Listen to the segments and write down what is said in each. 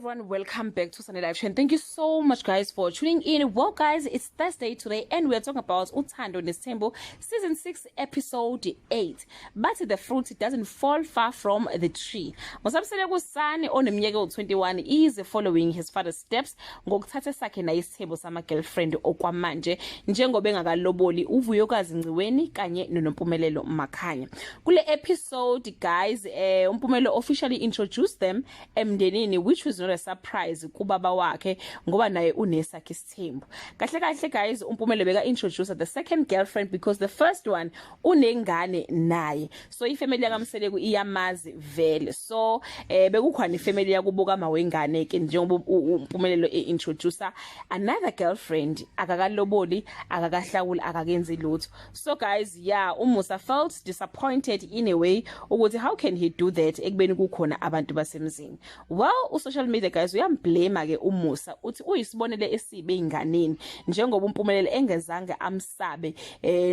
everyone, welcome back to Sunday Live Show. And thank you so much guys for tuning in. Well guys, it's Thursday today and we're talking about Uthando Nesthembu season 6 episode 8. But the fruit doesn't fall far from the tree. Mosabsele kusani oneminyaka u21 is following his father's steps ngokuthatha Sakhe na Isthembu sama girlfriend okwamanje njengoba engakaloboli uvuyokazi Ncweni kanye noMpumelelo Makhanya. Kule episode guys, Mpumelelo officially introduced them emndenini, which was not a surprise kubaba wakhe ngoba naye unesakhe Isthembu. Kahle guys, Mpumelelo beka introduce the second girlfriend because the first one unengane naye. So ifamily yakamseleku iyamazi vele. So bekukhona ifamily yakubuka mawengane ke njengoba Mpumelelo introducer another girlfriend, akakaloboli, akakahlawuli, akakenzi lutho. So guys, yeah, Umusa felt disappointed in a way ukuthi how can he do that ekubeni kukhona abantu basemzini. Well, social media guys uyamblame ke Umusa uthi uyisibonele esibe inganeni njengoba Mpumelelo engezange amsabe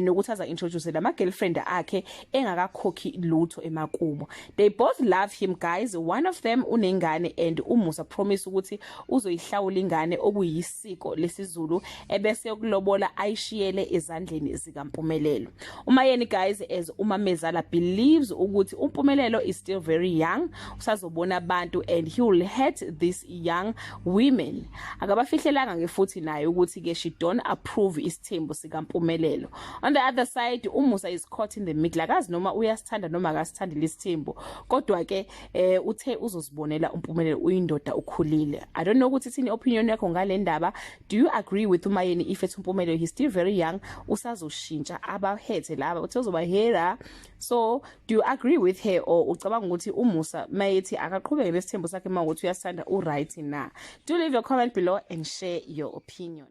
nokuthi aza introduce lama girlfriend akhe engakakhokhi lutho emakubo. They both love him guys. One of them unengane and Umusa promise ukuthi uzoyihlawula ingane okuyisiko lesizulu ebese yokulobola ayishiyele ezandleni zika Mpumelelo. Mayeni guys, as umamezala believes ukuthi uMpumelelo is still very young, usazobona abantu and he will hurt these young women. Akabafihlelanga ngefuthi naye ukuthi ke she don't approve Isthembu sika Mpumelelo. On the other side, Umusa is caught in the middle. Akazi noma uyasithanda noma akasithandi lesithembu, kodwa ke uthe uzosibonela uMpumelelo uyindoda ukhulile. I don't know ukuthi ithini opinion yakho ngale ndaba. Do you agree with Mayeni if it's Mpumelelo he's still very young, usazoshintsha abahethe laba uthi uzobahera? So do you agree with her or ucabanga ukuthi Umusa mayethi akaqhubeke nesithembu sakhe mawukuthi uyasithanda right na? Do leave your comment below and share your opinion.